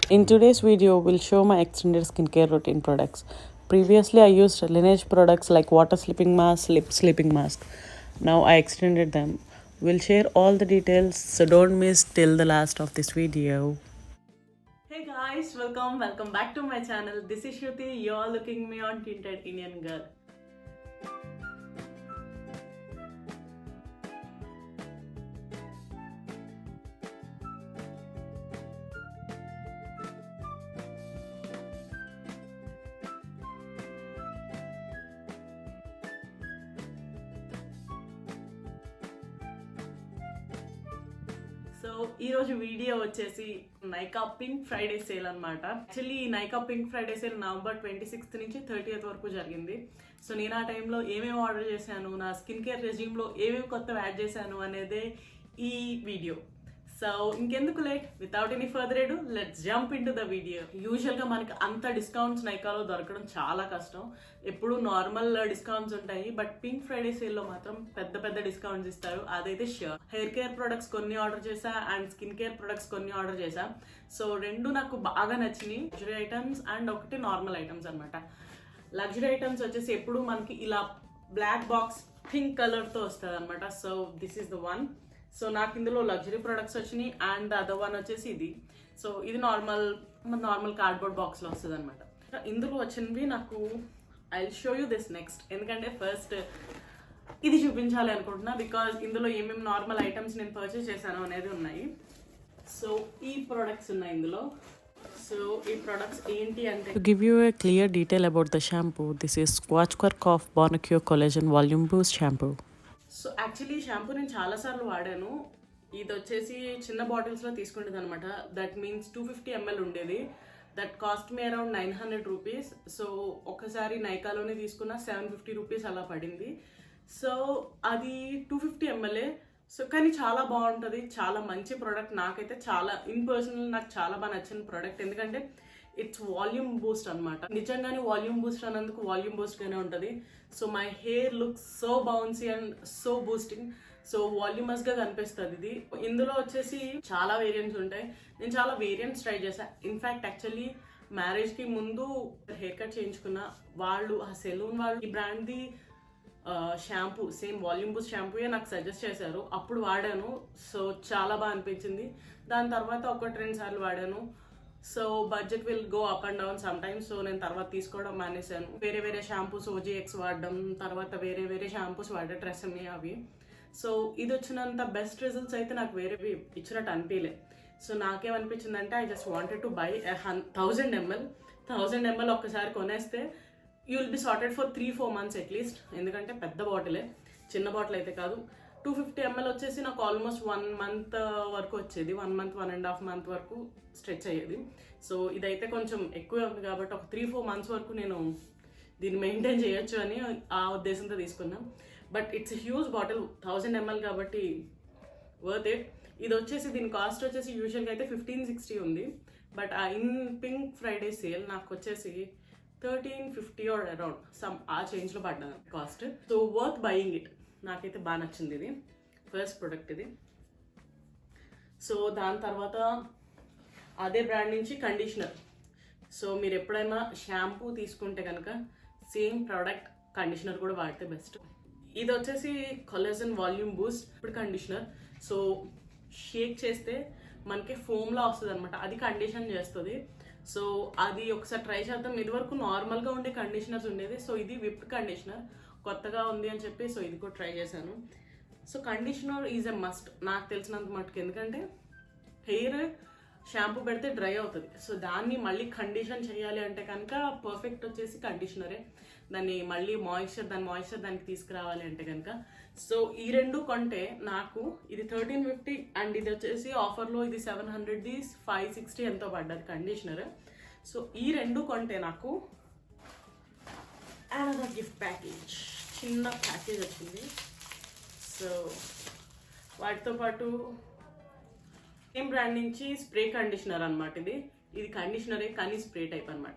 In today's video, we'll show my extended skincare routine products. Previously, I used Lineage products like water sleeping mask, lip sleeping mask. Now I extended them. We'll share all the details, so don't miss till the last of this video. Hey guys, welcome back to my channel. This is Shruti. You're looking me on Tinted Indian Girl. So ఈరోజు video వచ్చేసి Nykaa pink Friday sale అనమాట. Actually ఈ Nykaa pink Friday sale November 26th నుంచి 30th వరకు జరిగింది. So నేను ఆ టైంలో ఏమేమి ఆర్డర్ చేశాను, నా స్కిన్ కేర్ రెజ్యూమ్లో ఏమేమి కొత్తవి యాడ్ చేశాను అనేదే ఈ వీడియో. సో ఇంకెందుకు late, without any further ఎడు let's jump in to the video. యూజువల్గా మనకి అంత డిస్కౌంట్స్ నైకాలో దొరకడం చాలా కష్టం. ఎప్పుడు నార్మల్ డిస్కౌంట్స్ ఉంటాయి, బట్ పింక్ ఫ్రైడే సేల్లో మాత్రం పెద్ద పెద్ద డిస్కౌంట్స్ ఇస్తారు, అదైతే ష్యూర్. హెయిర్ కేర్ ప్రొడక్ట్స్ కొన్ని ఆర్డర్ చేశా అండ్ స్కిన్ కేర్ ప్రొడక్ట్స్ కొన్ని ఆర్డర్ చేశా. సో రెండు నాకు బాగా నచ్చినాయి, లగ్జరీ ఐటమ్స్ అండ్ ఒకటి నార్మల్ ఐటమ్స్ అనమాట. లగ్జరీ ఐటమ్స్ వచ్చేసి ఎప్పుడు మనకి ఇలా బ్లాక్ బాక్స్ పింక్ కలర్తో వస్తుంది అనమాట. So this is the one. So నాకు ఇందులో లగ్జరీ ప్రొడక్ట్స్ వచ్చినాయి అండ్ అదర్ వన్ వచ్చేసి ఇది. సో ఇది నార్మల్ కార్డ్బోర్డ్ బాక్స్లో వస్తుంది అనమాట. ఇందులో వచ్చినవి నాకు I will show you this next, ఎందుకంటే ఫస్ట్ ఇది చూపించాలి అనుకుంటున్నా, బికాజ్ ఇందులో ఏమేమి నార్మల్ ఐటమ్స్ నేను పర్చేస్ చేశాను అనేది ఉన్నాయి. సో ఈ ప్రొడక్ట్స్ ఉన్నాయి ఇందులో. సో ఈ ప్రొడక్ట్స్ ఏంటి అంటే, To give you a clear detail about the shampoo, this is Squatchquark of Bonacure Collagen Volume Boost Shampoo. So actually shampoo నేను చాలాసార్లు వాడాను. ఇది వచ్చేసి చిన్న బాటిల్స్లో తీసుకుంటుంది అనమాట. దట్ మీన్స్ 250 ml ఉండేది. That cost me around 900 rupees. So ఒకసారి నైకాలోనే తీసుకున్న 750 రూపీస్ అలా పడింది. సో అది 250 ml. సో కానీ చాలా బాగుంటుంది, చాలా మంచి ప్రోడక్ట్. నాకైతే చాలా పర్సనల్ నాకు చాలా బాగా నచ్చిన ప్రోడక్ట్, ఎందుకంటే ఇట్స్ వాల్యూమ్ బూస్ట్ అనమాట. నిజంగానే వాల్యూమ్ బూస్ట్ అన్నందుకు వాల్యూమ్ బూస్ట్గానే ఉంటుంది. So my hair looks so bouncy and so boosting. So వాల్యూమస్గా కనిపిస్తుంది ఇది. ఇందులో వచ్చేసి చాలా వేరియంట్స్ ఉంటాయి. నేను చాలా వేరియంట్స్ ట్రై చేశాను. ఇన్ఫ్యాక్ట్ యాక్చువల్లీ మ్యారేజ్కి ముందు హెయిర్ కట్ చేయించుకున్న వాళ్ళు, ఆ సెలూన్ వాళ్ళు ఈ బ్రాండ్ది షాంపూ, సేమ్ వాల్యూమ్ బూస్ట్ షాంపూయే నాకు సజెస్ట్ చేశారు. అప్పుడు వాడాను. సో చాలా బాగా అనిపించింది. దాని తర్వాత 1-2 సార్లు వాడాను. So budget will go up and down some times. So నేను తర్వాత తీసుకోవడం మానేశాను. వేరే షాంపూస్ OGX వాడడం, తర్వాత వేరే షాంపూస్ వాడే ట్రెస్ఎమ్మి అవి. సో ఇది వచ్చినంత బెస్ట్ రిజల్ట్స్ అయితే నాకు వేరేవి ఇచ్చినట్టు అనిపించలే. సో నాకేమనిపించిందంటే I just wanted to buy 1000 ml ఒక్కసారి కొనేస్తే you will be sorted for 3-4 months at least. ఎందుకంటే పెద్ద బాటిలే, చిన్న బాటిల్ అయితే కాదు. 250 ml వచ్చేసి నాకు ఆల్మోస్ట్ 1 month వరకు వచ్చేది. 1 month 1.5 month వరకు స్ట్రెచ్ అయ్యేది. సో ఇదైతే కొంచెం ఎక్కువే ఉంది కాబట్టి ఒక 3-4 months వరకు నేను దీన్ని మెయింటైన్ చేయొచ్చు అని ఆ ఉద్దేశంతో తీసుకున్నాం. But it's huge bottle, 1000 ml కాబట్టి వర్త్ ఇట్. ఇది వచ్చేసి దీని కాస్ట్ వచ్చేసి యూజువల్గా అయితే 1560 ఉంది. బట్ ఆ ఇన్ పింక్ ఫ్రైడే సేల్ నాకు వచ్చేసి 1350 ఆర్ అరౌండ్ ఆ చేంజ్లో పడ్డాను cost. So worth buying it. నాకైతే బాగా నచ్చింది ఇది ఫస్ట్ ప్రోడక్ట్ ఇది. సో దాని తర్వాత అదే బ్రాండ్ నుంచి కండిషనర్. సో మీరు ఎప్పుడైనా షాంపూ తీసుకుంటే కనుక సేమ్ ప్రోడక్ట్ కండిషనర్ కూడా వాడితే బెస్ట్. ఇది వచ్చేసి కొలాజన్ వాల్యూమ్ బూస్ట్ ఇప్పుడు కండిషనర్. సో షేక్ చేస్తే మనకి ఫోమ్లా వస్తుంది అనమాట, అది కండిషన్ చేస్తుంది. సో అది ఒకసారి ట్రై చేద్దాం. ఇది వరకు నార్మల్గా ఉండే కండిషనర్స్ ఉండేది. సో ఇది విప్డ్ కండిషనర్ కొత్తగా ఉంది అని చెప్పి సో ఇది కూడా ట్రై చేశాను. So conditioner is a must నాకు తెలిసినంత మటుకు, ఎందుకంటే హెయిర్ షాంపూ పెడితే డ్రై అవుతుంది. సో దాన్ని మళ్ళీ కండిషన్ చేయాలి అంటే కనుక పర్ఫెక్ట్ వచ్చేసి కండిషనరే. దాన్ని మళ్ళీ దాని మాయిశ్చర్ దానికి తీసుకురావాలి అంటే కనుక. సో ఈ రెండు కొంటే నాకు ఇది 1350 అండ్ ఇది వచ్చేసి ఆఫర్లో ఇది 700ది 560 ఎంతో పడ్డది కండిషనర్. సో ఈ రెండు కొంటే నాకు అనదర్ గిఫ్ట్ ప్యాకేజ్, చిన్న ప్యాకేజ్ వచ్చింది. సో వాటితో పాటు సేమ్ బ్రాండ్ నుంచి స్ప్రే కండిషనర్ అనమాట. ఇది కండిషనరే కానీ స్ప్రే టైప్ అనమాట.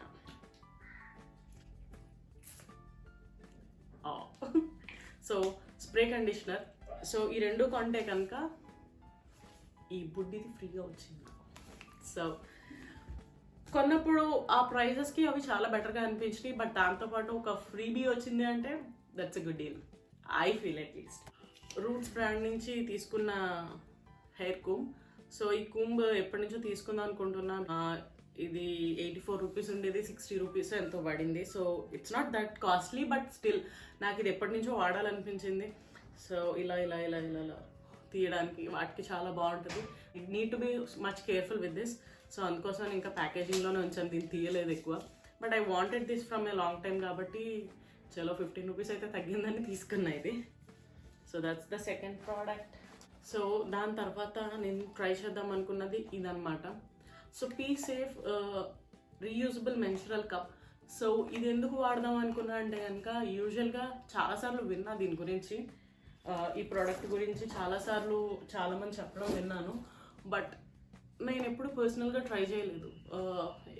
So spray conditioner. సో ఈ రెండు కొంటే కనుక ఈ బుడ్డిది ఫ్రీగా వచ్చింది. సో కొన్నప్పుడు ఆ ప్రైజెస్కి అవి చాలా బెటర్గా అనిపించినాయి. బట్ దాంతోపాటు ఒక ఫ్రీబీ వచ్చింది అంటే that's a good deal, I feel at least. Roots brand నుంచి తీసుకున్న హెయిర్ కూమ్. సో ఈ కూంబ్ ఎప్పటి నుంచో తీసుకుందాం అనుకుంటున్నా. ఇది 84 రూపీస్ ఉండేది, 60 రూపీస్ ఎంతో పడింది. So it's not that costly, but still నాకు ఇది ఎప్పటి నుంచో వాడాలనిపించింది. సో ఇలా ఇలా ఇలా ఇలా ఇలా తీయడానికి వాటికి చాలా బాగుంటుంది. It need to be much careful with this. So అందుకోసం ఇంకా ప్యాకేజింగ్లోనే ఉంచాను, దీన్ని తీయలేదు ఎక్కువ. But I wanted this from a long time కాబట్టి చలో 15 రూపీస్ అయితే తగ్గిందని తీసుకున్నా ఇది. So that's the second product. So దాని తర్వాత నేను ట్రై చేద్దాం అనుకున్నది ఇదన్నమాట. So P safe reusable menstrual cup. So ఇది ఎందుకు వాడదాం అనుకున్నా అంటే కనుక యూజువల్గా చాలాసార్లు విన్నా దీని గురించి, ఈ ప్రోడక్ట్ గురించి చాలాసార్లు చాలామంది చెప్పడం విన్నాను. బట్ నేను ఎప్పుడు పర్సనల్గా ట్రై చేయలేదు.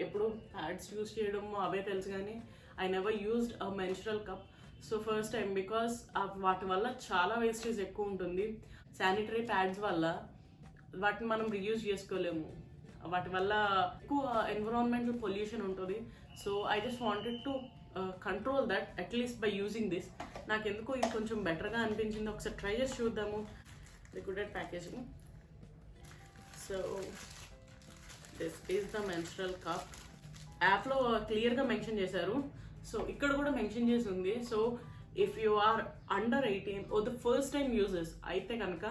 ఎప్పుడు ప్యాడ్స్ యూజ్ చేయడం అవే తెలుసు, కానీ I never used a menstrual cup. So first time, because వాటి వల్ల చాలా వేస్టేజ్ ఎక్కువ ఉంటుంది. శానిటరీ ప్యాడ్స్ వల్ల వాటిని మనం రీయూజ్ చేసుకోలేము, వాటి వల్ల ఎక్కువ ఎన్విరాన్మెంటల్ పొల్యూషన్ ఉంటుంది. So I just wanted to control that at least by using this. నాకు ఎందుకో ఇది కొంచెం బెటర్గా అనిపించింది, ఒకసారి ట్రై చేసి చూద్దాము. లిక్విడెడ్ packaging. So this is the menstrual cup. యాప్లో క్లియర్గా మెన్షన్ చేశారు, సో ఇక్కడ కూడా మెన్షన్ చేసి ఉంది. So if you are under 18 or the first time users అయితే కనుక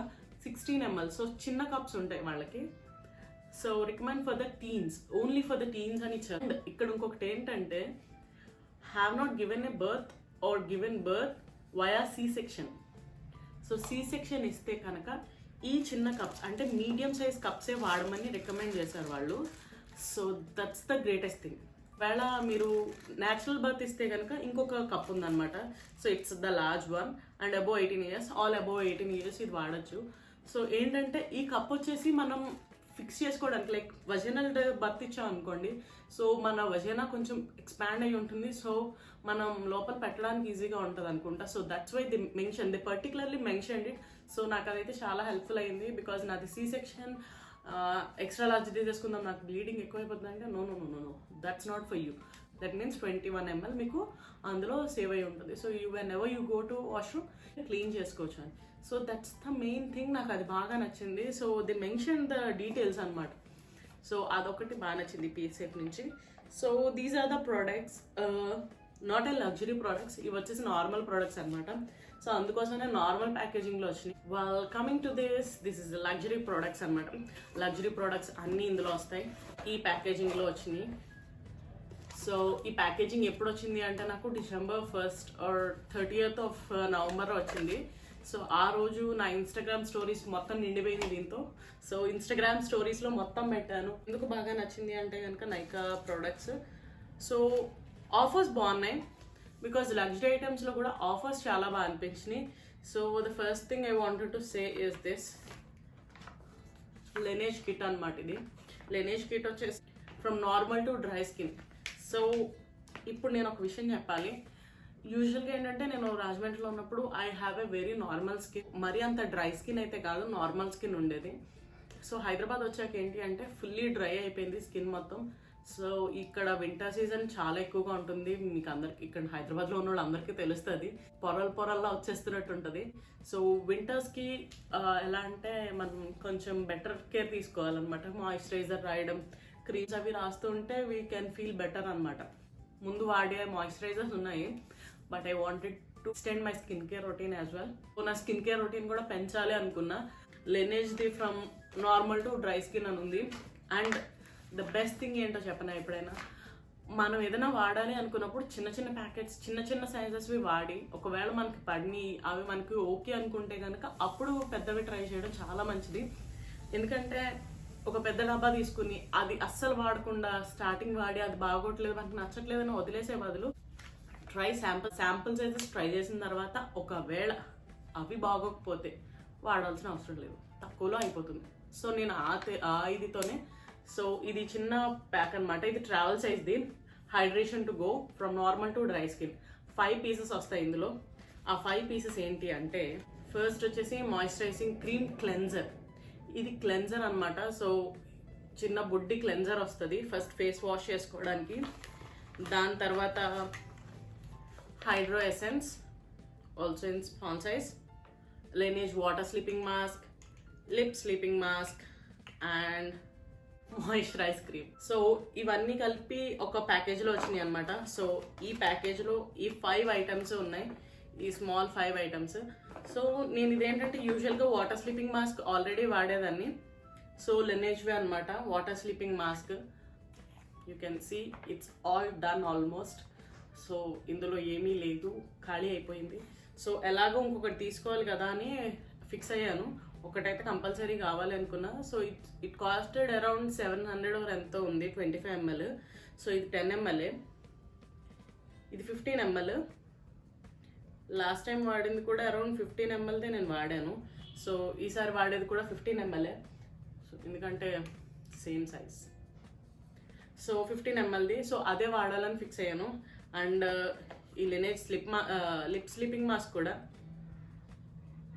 16 ml. సో చిన్న కప్స్ ఉంటాయి వాళ్ళకి. So recommend for the teens, only for the teens అని ఇచ్చారు. ఇక్కడ ఇంకొకటి ఏంటంటే have not given a birth or given birth via C section. So C section ఇస్తే కనుక ఈ చిన్న కప్స్ అంటే మీడియం సైజ్ కప్సే వాడమని రికమెండ్ చేశారు వాళ్ళు. So that's the greatest thing. వేళ మీరు న్యాచురల్ బర్త్ ఇస్తే కనుక ఇంకొక కప్ ఉందన్నమాట. So it's the large one and above 18 years, all above 18 years ఇది వాడచ్చు. సో ఏంటంటే ఈ కప్ వచ్చేసి మనం ఫిక్స్ చేసుకోవడానికి, లైక్ వజనల్ బర్త్ ఇచ్చాం అనుకోండి, సో మన వజన కొంచెం ఎక్స్పాండ్ అయ్యి ఉంటుంది. సో మనం లోపల పెట్టడానికి ఈజీగా ఉంటుంది అనుకుంటా. So that's why the mention, the particularly mention it. So నాకు అదైతే చాలా హెల్ప్ఫుల్ అయింది, బికాజ్ నాది సి సెక్షన్. ఎక్స్ట్రా లార్జ్ తీసుకుందాం, నాకు బ్లీడింగ్ ఎక్కువైపోతుంది అంటే no no no no no, that's not for you. That means 21 ml మీకు అందులో సేవ్ అయి ఉంటుంది. So you whenever you go to washroom clean చేసుకోవచ్చు అని. So that's the main thing, నాకు అది బాగా నచ్చింది. So the mention the details అనమాట. సో అదొకటి బాగా నచ్చింది పీసేఫ్ నుంచి. So these are the products, not a luxury products. ఇవి వచ్చేసి నార్మల్ ప్రోడక్ట్స్ అనమాట. సో అందుకోసమే నార్మల్ ప్యాకేజింగ్లో వచ్చినాయి. వాళ్ళు coming to this is luxury products అనమాట. లగ్జరీ ప్రోడక్ట్స్ అన్నీ ఇందులో వస్తాయి, ఈ ప్యాకేజింగ్లో వచ్చినాయి. సో ఈ ప్యాకేజింగ్ ఎప్పుడు వచ్చింది అంటే నాకు December 1st or 30th of November వచ్చింది. సో ఆ రోజు నా ఇన్స్టాగ్రామ్ స్టోరీస్ మొత్తం నిండిపోయింది దీంతో. సో ఇన్స్టాగ్రామ్ స్టోరీస్లో మొత్తం పెట్టాను. ఎందుకు బాగా నచ్చింది అంటే కనుక నైకా ప్రోడక్ట్స్. సో ఆఫర్స్ బాగున్నాయి, బికాజ్ లగ్జరీ ఐటమ్స్లో కూడా ఆఫర్స్ చాలా బాగా అనిపించినాయి. So the first thing I wanted to say is this Laneige kit అనమాట. ఇది లెనేజ్ కిట్ వచ్చేసి from normal to dry skin. సో ఇప్పుడు నేను ఒక విషయం చెప్పాలి. యూజువల్గా ఏంటంటే నేను రాజమండ్రిలో ఉన్నప్పుడు I have a very normal skin, మరీ అంత డ్రై స్కిన్ అయితే కాదు, నార్మల్ స్కిన్ ఉండేది. సో హైదరాబాద్ వచ్చాక ఏంటి అంటే ఫుల్లీ డ్రై అయిపోయింది స్కిన్ మొత్తం. సో ఇక్కడ వింటర్ సీజన్ చాలా ఎక్కువగా ఉంటుంది, మీకు అందరికి ఇక్కడ హైదరాబాద్లో ఉన్న వాళ్ళు అందరికీ తెలుస్తుంది, పొరల్లా వచ్చేస్తున్నట్టు ఉంటుంది. సో వింటర్స్కి ఎలా అంటే మనం కొంచెం బెటర్ కేర్ తీసుకోవాలన్నమాట. మాయిశ్చరైజర్ రాయడం, క్రీమ్స్ అవి రాస్తుంటే వీ కెన్ ఫీల్ బెటర్ అనమాట. ముందు వాడే మాయిశ్చరైజర్స్ ఉన్నాయి, but I wanted to extend my skin care routine as well. So నా స్కిన్ కేర్ రొటీన్ కూడా పెంచాలి అనుకున్నా. లెనేజ్ది from normal to dry skin అని ఉంది. అండ్ ద బెస్ట్ థింగ్ ఏంటో చెప్పనా, ఎప్పుడైనా మనం ఏదైనా వాడాలి అనుకున్నప్పుడు చిన్న చిన్న ప్యాకెట్స్, చిన్న చిన్న సైజెస్వి వాడి ఒకవేళ మనకి పడిని అవి మనకి ఓకే అనుకుంటే కనుక అప్పుడు పెద్దవి ట్రై చేయడం చాలా మంచిది. ఎందుకంటే ఒక పెద్ద డబ్బా తీసుకుని అది అస్సలు వాడకుండా స్టార్టింగ్ వాడి అది బాగోట్లేదు, మనకు నచ్చట్లేదని వదిలేసే బదులు శాంపుల్స్ అయితే ట్రై చేసిన తర్వాత ఒకవేళ అవి బాగోకపోతే వాడాల్సిన అవసరం లేదు, తక్కువలో అయిపోతుంది. సో నేను ఇదితోనే. సో ఇది చిన్న ప్యాక్ అనమాట, ఇది ట్రావెల్ సైజ్ది. Hydration to go from normal to dry skin 5 pieces వస్తాయి ఇందులో. ఆ 5 pieces ఏంటి అంటే ఫస్ట్ వచ్చేసి మాయిశ్చరైజింగ్ క్రీమ్ క్లెన్జర్. ఇది క్లెన్జర్ అనమాట. సో చిన్న బుడ్డి క్లెన్జర్ వస్తుంది ఫస్ట్ ఫేస్ వాష్ చేసుకోవడానికి. దాని తర్వాత hydro essence also in span size, Laneige water sleeping mask, lip sleeping mask and moisturise cream. So ఇవన్నీ కలిపి ఒక ప్యాకేజ్లో వచ్చినాయి అనమాట. సో ఈ ప్యాకేజ్లో ఈ 5 ఐటమ్స్ ఉన్నాయి, ఈ స్మాల్ 5 ఐటమ్స్. సో నేను ఇదేంటంటే యూజువల్గా వాటర్ స్లీపింగ్ మాస్క్ ఆల్రెడీ వాడేదాన్ని. సో లెనేజ్వే అనమాట water sleeping mask. You can see it's all done almost. So ఇందులో ఏమీ లేదు, ఖాళీ అయిపోయింది. సో ఎలాగో ఇంకొకటి తీసుకోవాలి కదా అని ఫిక్స్ అయ్యాను. ఒకటైతే కంపల్సరీ కావాలి అనుకున్నా. So it costed around 700 or ఎంతో ఉంది, 25 ml. సో ఇది 10 ml, ఇది 15 ml. లాస్ట్ టైం వాడింది కూడా అరౌండ్ 15 mlదే నేను వాడాను. సో ఈసారి వాడేది కూడా 15 ml. సో ఎందుకంటే సేమ్ సైజ్. సో 15 mlది. సో అదే వాడాలని ఫిక్స్ అయ్యాను. అండ్ ఈ Laneige లిప్ స్లీపింగ్ మాస్క్ కూడా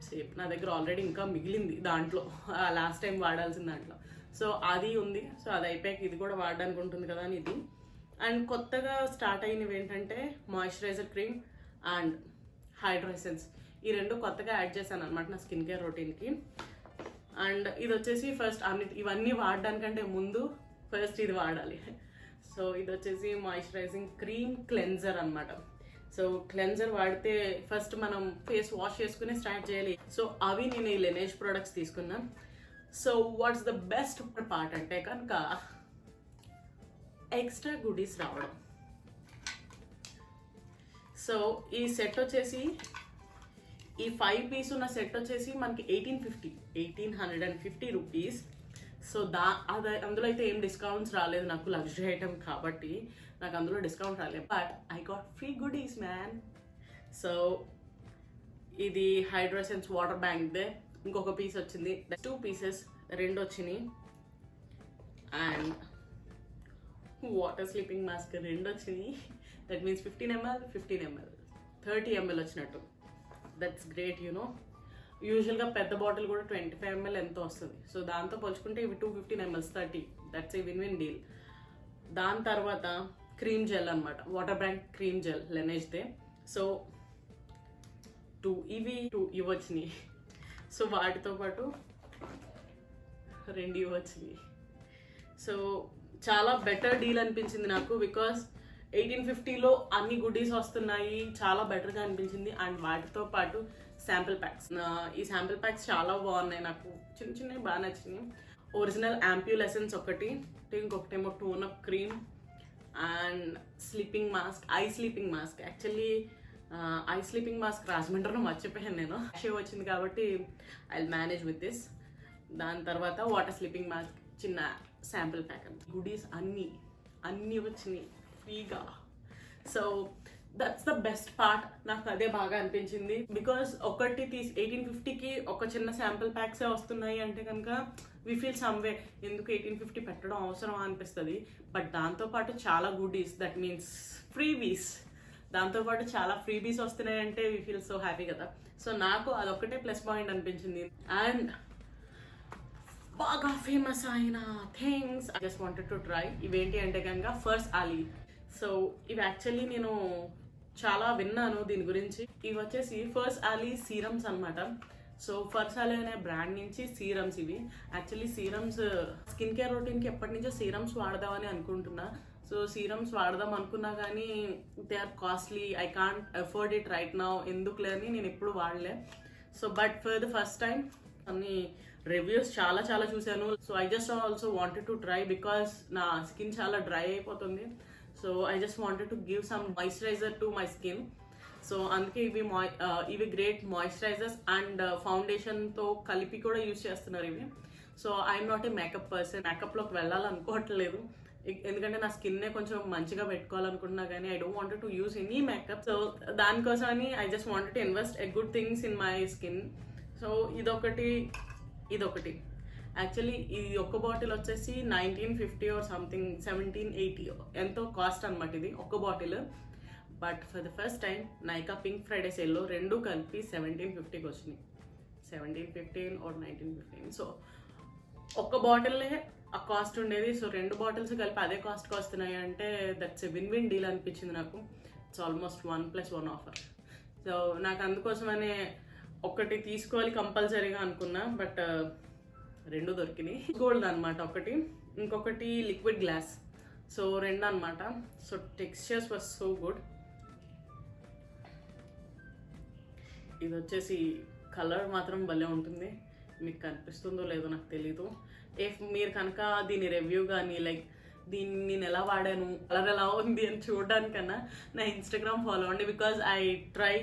సేమ్ నా దగ్గర ఆల్రెడీ ఇంకా మిగిలింది దాంట్లో, లాస్ట్ టైం వాడాల్సిన దాంట్లో. సో అది ఉంది. సో అది అయిపోయాక ఇది కూడా వాడడానికి ఉంటుంది కదా అని ఇది. అండ్ కొత్తగా స్టార్ట్ అయినవి ఏంటంటే moisturiser cream and hydro essence. ఈ రెండు కొత్తగా యాడ్ చేశాను అనమాట నా స్కిన్ కేర్ రొటీన్కి. అండ్ ఇది వచ్చేసి ఫస్ట్ ఇవన్నీ వాడడానికంటే ముందు ఫస్ట్ ఇది వాడాలి. సో ఇది వచ్చేసి మాయిశ్చరైజింగ్ క్రీమ్ క్లెన్జర్ అనమాట. సో క్లెన్జర్ వాడితే ఫస్ట్ మనం ఫేస్ వాష్ చేసుకుని స్టార్ట్ చేయాలి. సో అవి నేను ఈ Laneige ప్రోడక్ట్స్ తీసుకున్నా. So what's the best part అంటే కనుక ఎక్స్ట్రా గుడీస్ రావడం. సో ఈ సెట్ వచ్చేసి ఈ 5 పీస్ ఉన్న సెట్ వచ్చేసి మనకి 1850 రూపీస్. సో అందులో అయితే ఏం డిస్కౌంట్స్ రాలేదు నాకు, లగ్జరీ ఐటమ్ కాబట్టి నాకు అందులో డిస్కౌంట్ రాలేదు. But I got free goodies man. So ఇది హైడ్రో ఎసెన్స్ వాటర్ బ్యాంక్దే ఇంకొక పీస్ వచ్చింది, 2 pieces 2 వచ్చినాయి. అండ్ వాటర్ స్లీపింగ్ మాస్క్ 2 వచ్చినాయి. దట్ మీన్స్ 15 ml 30 ml వచ్చినట్టు. That's great you know. యూజువల్గా పెద్ద బాటిల్ కూడా 25 ml ఎంతో వస్తుంది. సో దాంతో పోల్చుకుంటే ఇవి 215 ml 30. That's a win deal. దాని తర్వాత క్రీమ్ జెల్ అనమాట, water brand cream gel Laneige. So 2 ఇవి వచ్చినాయి. సో వాటితో పాటు 2 వచ్చినాయి. సో చాలా బెటర్ డీల్ అనిపించింది నాకు, బికాస్ 1850లో అన్ని గుడీస్ వస్తున్నాయి, చాలా బెటర్గా అనిపించింది. అండ్ వాటితో పాటు శాంపిల్ ప్యాక్స్. ఈ శాంపిల్ ప్యాక్స్ చాలా బాగున్నాయి, నాకు చిన్న చిన్నవి బాగా నచ్చినాయి. ఒరిజినల్ యాంప్యూల్ ఎసెన్స్ ఒకటి, ఇంకొకటేమో tone up cream and sleeping mask, eye sleeping mask. Actually eye sleeping mask రాజమండ్రిలో మర్చిపోయాను నేను, షో వచ్చింది కాబట్టి ఐ మేనేజ్ విత్ దిస్. దాని తర్వాత వాటర్ స్లీపింగ్ మాస్క్ చిన్న శాంపిల్ ప్యాక్. గుడీస్ అన్నీ వచ్చినాయి ఫ్రీగా. So that's the best part. నాకు అదే బాగా అనిపించింది. బికాస్ ఒకటి 1850కి ఒక చిన్న శాంపిల్ ప్యాక్సే వస్తున్నాయి అంటే కనుక వి ఫీల్ సమ్వే ఎందుకు 1850 పెట్టడం అవసరమా అనిపిస్తుంది. బట్ దాంతోపాటు చాలా గుడీస్, దట్ మీన్స్ ఫ్రీబీస్, దాంతోపాటు చాలా ఫ్రీబీస్ వస్తున్నాయి అంటే వి ఫీల్ సో హ్యాపీ కదా. సో నాకు అదొక్కటే ప్లస్ పాయింట్ అనిపించింది. అండ్ బాగా ఫేమస్ అయిన things I just wanted to try. ఇవేంటి అంటే కనుక ఫర్స్ట్ ఆలీ. సో ఇవి యాక్చువల్లీ నేను చాలా విన్నాను దీని గురించి. ఇవి వచ్చేసి ఫస్ట్ ఆలీ సీరమ్స్ అనమాట. సో ఫస్ట్ ఆలీ అనే బ్రాండ్ నుంచి సీరమ్స్ ఇవి. యాక్చువల్లీ సీరమ్స్ స్కిన్ కేర్ రొటీన్కి ఎప్పటి నుంచో సీరమ్స్ వాడదామని అనుకుంటున్నా. సో సీరమ్స్ వాడదాం అనుకున్నా కానీ they are costly, I can't afford it right now, ఎందుకులే అని నేను ఎప్పుడు వాడలే. So but for the first time అన్ని రివ్యూస్ చాలా చూశాను. So I just also wanted to try because నా స్కిన్ చాలా డ్రై అయిపోతుంది. So I just wanted to give some moisturiser to my skin. So అందుకే ఇవి గ్రేట్ మాయిశ్చరైజర్స్ అండ్ ఫౌండేషన్తో కలిపి కూడా యూజ్ చేస్తున్నారు ఇవి. So I'm not a makeup person, మేకప్లోకి వెళ్ళాలనుకోవట్లేదు ఎందుకంటే నా స్కిన్నే కొంచెం మంచిగా పెట్టుకోవాలనుకుంటున్నా కానీ I don't wanted to use any makeup. So దానికోసమని I just wanted to invest a good things in my skin. So ఇదొకటి యాక్చువల్లీ ఈ ఒక్క బాటిల్ వచ్చేసి 1950 ఆర్ సంథింగ్ 1780 ఎంతో కాస్ట్ అనమాట ఇది ఒక్క bottle. But for the first time Nykaa pink Friday సేల్లో 2 కలిపి 1750కి వచ్చినాయి. 1715 ఆర్ 1915. సో ఒక్క బాటిల్లే ఆ కాస్ట్ ఉండేది, సో 2 బాటిల్స్ కలిపి అదే కాస్ట్కి వస్తున్నాయి అంటే that's a win win deal అనిపించింది నాకు. It's almost 1+1 offer. సో నాకు అందుకోసమనే ఒకటి తీసుకోవాలి కంపల్సరీగా అనుకున్నా, బట్ 2 దొరికినాయి. గోల్డ్ అనమాట ఒకటి, ఇంకొకటి లిక్విడ్ గ్లాస్. సో 2 అనమాట. So textures was so good. ఇది వచ్చేసి కలర్ మాత్రం భలే ఉంటుంది, మీకు కనిపిస్తుందో లేదో నాకు తెలీదు. ఇఫ్ మీరు కనుక దీని రివ్యూ కానీ లైక్ దీన్ని నేను ఎలా వాడాను కలర్ ఎలా ఉంది అని చూడడానికన్నా నా ఇన్స్టాగ్రామ్ ఫాలో అవ్వండి. Because I try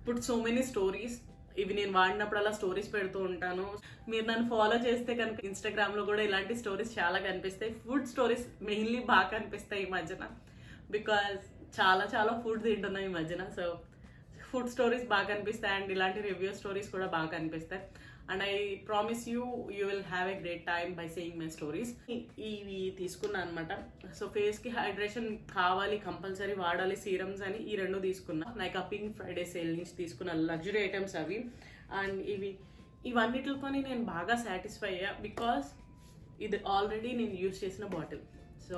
put so many stories. ఇవి నేను వాడినప్పుడు అలా స్టోరీస్ పెడుతూ ఉంటాను. మీరు నన్ను ఫాలో చేస్తే కనుక ఇన్స్టాగ్రామ్లో కూడా ఇలాంటి స్టోరీస్ చాలా కనిపిస్తాయి. ఫుడ్ స్టోరీస్ మెయిన్లీ బాగా కనిపిస్తాయి ఈ మధ్యన, బికాజ్ చాలా ఫుడ్ తింటున్నాయి ఈ మధ్యన. సో ఫుడ్ స్టోరీస్ బాగా కనిపిస్తాయి అండ్ ఇలాంటి రివ్యూ స్టోరీస్ కూడా బాగా కనిపిస్తాయి. And I promise you will have a great time by saying my stories. ఇవి తీసుకున్నా అనమాట. సో ఫేస్కి హైడ్రేషన్ కావాలి, కంపల్సరీ వాడాలి సీరమ్స్ అని ఈ 2 తీసుకున్నా. లైక్ ఆ పింక్ ఫ్రైడే సేల్ నుంచి తీసుకున్న లగ్జరీ ఐటమ్స్ అవి. అండ్ ఇవన్నిటితో నేను బాగా సాటిస్ఫై అయ్యా, బికాస్ ఇది ఆల్రెడీ నేను యూజ్ చేసిన బాటిల్. సో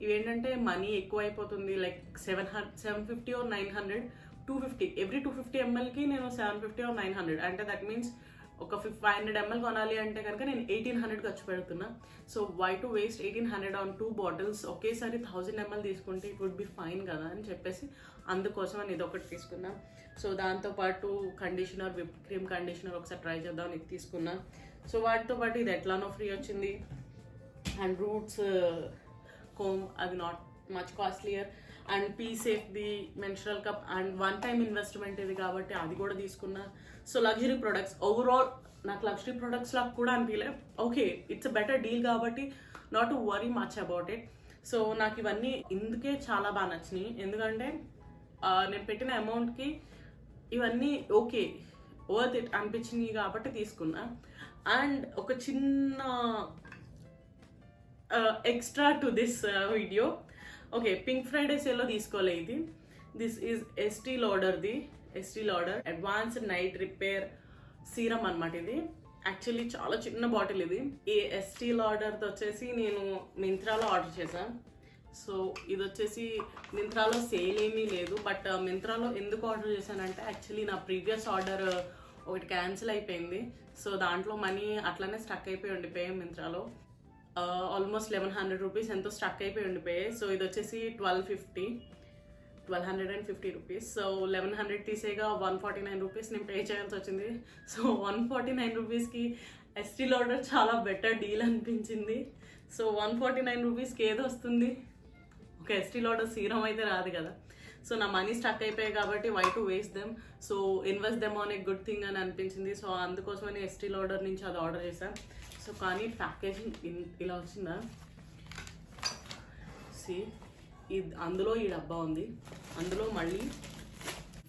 ఇవేంటంటే మనీ ఎక్కువ అయిపోతుంది, లైక్ 750 or 900, 250 ఎవ్రీ 250 mlకి నేను 750 or 900, అంటే దట్ మీన్స్ ఒక 500 ml కొనాలి అంటే కనుక నేను 1800 ఖర్చు పెడుతున్నా. So why to waste 1800 on 2 bottles? ఒకేసారి 1000 ml తీసుకుంటే ఇట్ వుడ్ బి ఫైన్ కదా అని చెప్పేసి అందుకోసం అని ఇది ఒకటి తీసుకున్నా. సో దాంతోపాటు కండిషనర్, విప్ క్రీమ్ కండిషనర్ ఒకసారి ట్రై చేద్దామని ఇది తీసుకున్నా. సో వాటితో పాటు ఇది ఎట్లానో ఫ్రీ వచ్చింది. అండ్ రూట్స్ కోమ్, అది not much costlier. And PeeSafe the menstrual cup and 1 time investment ఇది కాబట్టి అది కూడా తీసుకున్నా. సో లగ్జరీ ప్రొడక్ట్స్ ఓవరాల్ నాకు లగ్జరీ ప్రొడక్ట్స్ లాగా కూడా అనిపించలే. Okay, it's a better deal కాబట్టి not to worry much about it. So నాకు ఇవన్నీ ఇందుకే చాలా బాగా నచ్చినాయి, ఎందుకంటే నేను పెట్టిన అమౌంట్కి ఇవన్నీ ఓకే వర్త్ ఇట్ అనిపించినాయి కాబట్టి తీసుకున్నా. అండ్ ఒక చిన్న extra to this video. Okay, pink Friday సేల్లో తీసుకోలే ఇది. This is ST ladder advanced night repair serum అనమాట. ఇది యాక్చువల్లీ చాలా చిన్న బాటిల్. ఇది ఈ ఎస్టీ లాడర్తో వచ్చేసి నేను మింత్రాలో ఆర్డర్ చేశాను. సో ఇది వచ్చేసి మింత్రాలో సేల్ ఏమీ లేదు, బట్ మింత్రాలో ఎందుకు ఆర్డర్ చేశానంటే యాక్చువల్లీ నా ప్రీవియస్ ఆర్డర్ ఒకటి క్యాన్సిల్ అయిపోయింది. సో దాంట్లో మనీ అట్లానే స్టక్ అయిపోయి ఉండిపోయాయి మింత్రాలో. ఆల్మోస్ట్ 1100 రూపీస్ ఎంతో స్టక్ అయిపోయి ఉండిపోయాయి. సో ఇది వచ్చేసి 1250 రూపీస్. సో 1100 తీసేగా 149 రూపీస్ నేను పే చేయాల్సి వచ్చింది. సో 149 రూపీస్కి ఎస్టీ లాడర్ చాలా బెటర్ డీల్ అనిపించింది. సో 149 రూపీస్కి ఏది వస్తుంది? ఒక ఎస్టీ లాడర్ సీరం అయితే రాదు కదా. సో నా మనీ స్టక్ అయిపోయాయి కాబట్టి why to waste them, so invest them on a good thing అని అనిపించింది. సో అందుకోసమని ఎస్టీ లాడర్ నుంచి అది ఆర్డర్ చేశాను. సో కానీ ప్యాకేజింగ్ ఇలా వచ్చిందా, సి అందులో ఈ డబ్బా ఉంది, అందులో మళ్ళీ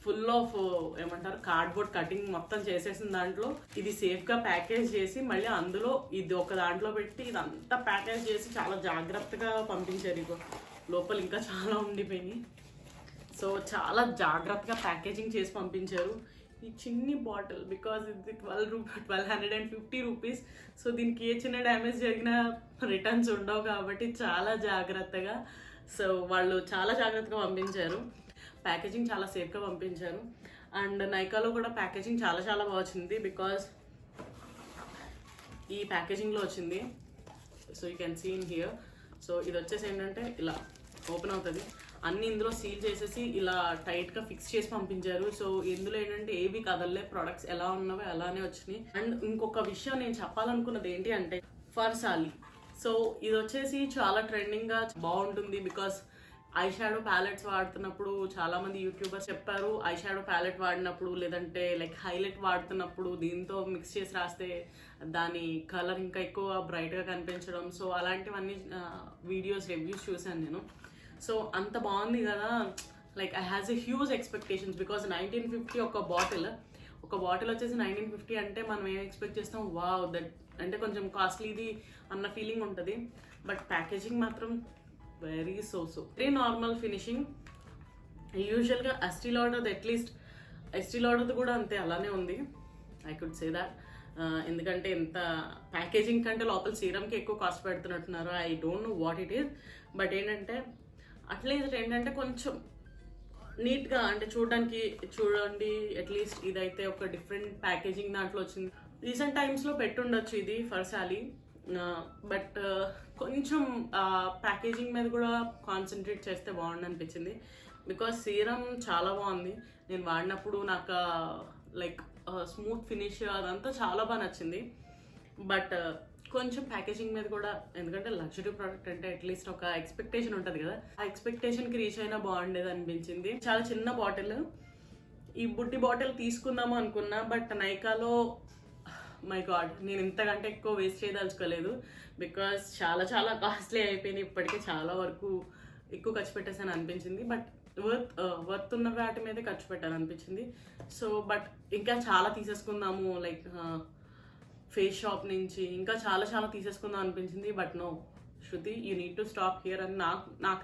ఫుల్ ఆఫ్ ఏమంటారు కార్డ్బోర్డ్ కటింగ్ మొత్తం చేసేసిన దాంట్లో ఇది సేఫ్గా ప్యాకేజ్ చేసి మళ్ళీ అందులో ఇది ఒక దాంట్లో పెట్టి ఇదంతా ప్యాకేజ్ చేసి చాలా జాగ్రత్తగా పంపించారు. ఇగో లోపల ఇంకా చాలా ఉండిపోయినాయి. సో చాలా జాగ్రత్తగా ప్యాకేజింగ్ చేసి పంపించారు. ఈ చిన్ని బాటిల్ బికాజ్ ఇది 1250 రూపీస్. సో దీనికి ఏ చిన్న డ్యామేజ్ జరిగినా రిటర్న్స్ ఉండవు కాబట్టి చాలా జాగ్రత్తగా, సో వాళ్ళు చాలా జాగ్రత్తగా పంపించారు. ప్యాకేజింగ్ చాలా సేఫ్గా పంపించారు. అండ్ నైకాలో కూడా ప్యాకేజింగ్ చాలా బాగా వచ్చింది, బికాజ్ ఈ ప్యాకేజింగ్లో వచ్చింది. So you can see in here. So ఇది వచ్చేసి ఏంటంటే ఇలా ఓపెన్ అవుతుంది, అన్ని ఇందులో సీల్ చేసేసి ఇలా టైట్గా ఫిక్స్ చేసి పంపించారు. సో ఇందులో ఏంటంటే ఏవి కదలలే, ప్రొడక్ట్స్ ఎలా ఉన్నావో అలానే వచ్చినాయి. అండ్ ఇంకొక విషయం నేను చెప్పాలనుకున్నది ఏంటి అంటే ఫర్ సాలి. సో ఇది వచ్చేసి చాలా ట్రెండింగ్గా బాగుంటుంది, బికాస్ ఐ షాడో ప్యాలెట్స్ వాడుతున్నప్పుడు చాలామంది యూట్యూబర్స్ చెప్పారు ఐ షాడో ప్యాలెట్ వాడినప్పుడు లేదంటే లైక్ హైలైట్ వాడుతున్నప్పుడు దీంతో మిక్స్ చేసి రాస్తే దాని కలర్ ఇంకా ఎక్కువ బ్రైట్గా కనిపించడం. సో అలాంటివన్నీ వీడియోస్ రివ్యూస్ చూశాను నేను. సో అంత బాగుంది కదా, like I has a huge expectations because 1950 ఒక బాటిల్ వచ్చేసి 1950 అంటే మనం ఏం ఎక్స్పెక్ట్ చేస్తాం, వావ్ దట్ అంటే కొంచెం కాస్ట్లీది అన్న ఫీలింగ్ ఉంటుంది. బట్ ప్యాకేజింగ్ మాత్రం వెరీ వెరీ నార్మల్ ఫినిషింగ్. యూజువల్గా ఎస్టీ లాడర్ది అట్లీస్ట్ ఎస్టీ లాడర్ది కూడా అంతే అలానే ఉంది, ఐ కుడ్ సే దాట్. ఎందుకంటే ఎంత ప్యాకేజింగ్ కంటే లోపల సీరంకి ఎక్కువ కాస్ట్ పెడుతున్నట్టున్నారు. I don't know what it is. But ఏంటంటే అట్లీస్ట్ ఏంటంటే కొంచెం నీట్గా అంటే చూడండి అట్లీస్ట్ ఇదైతే ఒక డిఫరెంట్ ప్యాకేజింగ్ దాంట్లో వచ్చింది. రీసెంట్ టైమ్స్లో పెట్టుండొచ్చు ఇది ఫర్ సాలీ, బట్ కొంచెం ప్యాకేజింగ్ మీద కూడా కాన్సన్ట్రేట్ చేస్తే బాగుండు అనిపించింది. బికాస్ సీరం చాలా బాగుంది, నేను వాడినప్పుడు నాకు లైక్ స్మూత్ ఫినిష్ అదంతా చాలా బాగా నచ్చింది. బట్ కొంచెం ప్యాకేజింగ్ మీద కూడా, ఎందుకంటే లగ్జరీ ప్రోడక్ట్ అంటే అట్లీస్ట్ ఒక ఎక్స్పెక్టేషన్ ఉంటుంది కదా, ఆ ఎక్స్పెక్టేషన్కి రీచ్ అయినా బాగుండేది అనిపించింది. చాలా చిన్న బాటిల్, ఈ బుడ్డి బాటిల్ తీసుకుందాము అనుకున్నా, బట్ నైకాలో మై గాడ్ నేను ఇంతకంటే ఎక్కువ వేస్ట్ చేయదలుచుకోలేదు. బికాస్ చాలా చాలా కాస్ట్లీ అయిపోయినాయి, ఇప్పటికే చాలా వరకు ఎక్కువ ఖర్చు పెట్టేసాను అనిపించింది. బట్ వర్త్ ఉన్న వాటి మీదే ఖర్చు పెట్టాను అనిపించింది. సో బట్ ఇంకా చాలా తీసేసుకుందాము, లైక్ ఫేస్ షాప్ నుంచి ఇంకా చాలా చాలా తీసేసుకుందాం అనిపించింది. But no Shruti, you need to stop here అని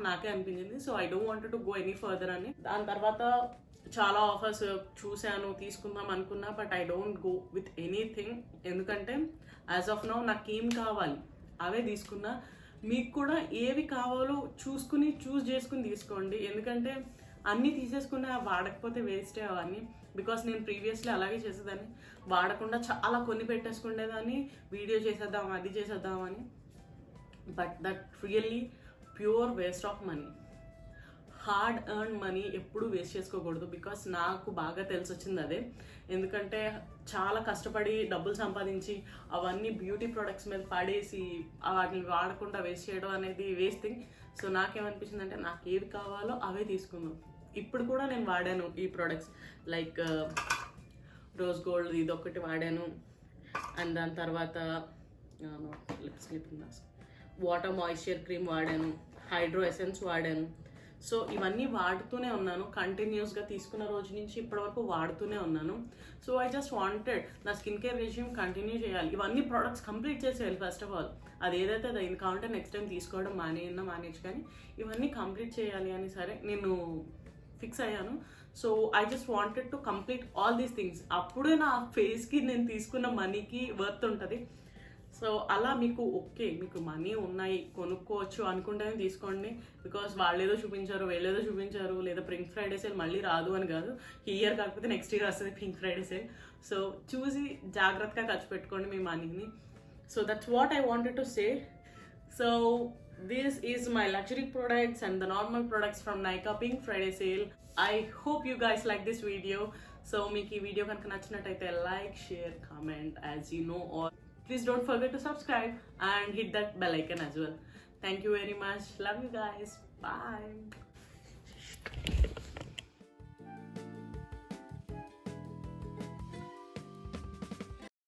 నాకే అనిపించింది. So I don't want to go any further అని. దాని తర్వాత చాలా ఆఫర్స్ చూశాను, తీసుకుందాం అనుకున్నా, but I don't go with anything. ఎందుకంటే యాజ్ ఆఫ్ నౌ నాకు ఏం కావాలి అవే తీసుకున్నా. మీకు కూడా ఏవి కావాలో చూస్ చేసుకుని తీసుకోండి. ఎందుకంటే అన్నీ తీసేసుకున్నా వాడకపోతే వేస్టే అవన్నీ. బికాస్ నేను ప్రీవియస్లీ అలాగే చేసేదాన్ని, వాడకుండా చాలా కొన్ని పెట్టేసుకునేదాన్ని, వీడియో చేసేద్దాం అది చేసేద్దామని. But that really pure waste of money. Hard earn money ఎప్పుడు వేస్ట్ చేసుకోకూడదు. బికాస్ నాకు బాగా తెలిసి వచ్చింది అదే. ఎందుకంటే చాలా కష్టపడి డబ్బులు సంపాదించి అవన్నీ బ్యూటీ ప్రొడక్ట్స్ మీద పడేసి వాటిని వాడకుండా వేస్ట్ చేయడం అనేది వేస్టింగ్. సో నాకేమనిపించింది అంటే నాకు ఏవి కావాలో అవే తీసుకుందాం. ఇప్పుడు కూడా నేను వాడాను ఈ ప్రొడక్ట్స్, లైక్ రోజ్ గోల్డ్ ఇది ఒకటి వాడాను, అండ్ దాని తర్వాత lip slipping mask, water moisture cream వాడాను, హైడ్రో ఎసెన్స్ వాడాను. సో ఇవన్నీ వాడుతూనే ఉన్నాను, కంటిన్యూస్గా తీసుకున్న రోజు నుంచి ఇప్పటివరకు వాడుతూనే ఉన్నాను. సో ఐ జస్ట్ వాంటెడ్ నా స్కిన్ కేర్ రెజ్యూమ్ కంటిన్యూ చేయాలి, ఇవన్నీ ప్రోడక్ట్స్ కంప్లీట్ చేసేయాలి ఫస్ట్ ఆఫ్ ఆల్. అది ఏదైతే అది అయింది కావాలంటే నెక్స్ట్ టైం తీసుకోవడం మానేయచ్చు, కానీ ఇవన్నీ కంప్లీట్ చేయాలి అని సరే నేను ఫిక్స్ అయ్యాను. So I just wanted to complete all these things. అప్పుడే నా ఫేస్కి నేను తీసుకున్న మనీకి వర్త్ ఉంటుంది. సో అలా మీకు ఓకే, మీకు మనీ ఉన్నాయి కొనుక్కోవచ్చు అనుకుంటేనే తీసుకోండి. బికాస్ వాళ్ళేదో చూపించారు వీళ్ళేదో చూపించారు, లేదా పింక్ ఫ్రైడే సేల్ మళ్ళీ రాదు అని కాదు, ఈ ఇయర్ కాకపోతే నెక్స్ట్ ఇయర్ వస్తుంది పింక్ ఫ్రైడే సేల్. సో చూసి జాగ్రత్తగా ఖర్చు పెట్టుకోండి మీ మనీని. So that's what I wanted to say. So this is my luxury products and the normal products from Nykaa Pink Friday sale. I hope you guys like this video. So meeku ee video kanaka nachinataithe like, share, comment as you know, or please don't forget to subscribe and hit that bell icon as well. Thank you very much. Love you guys. Bye.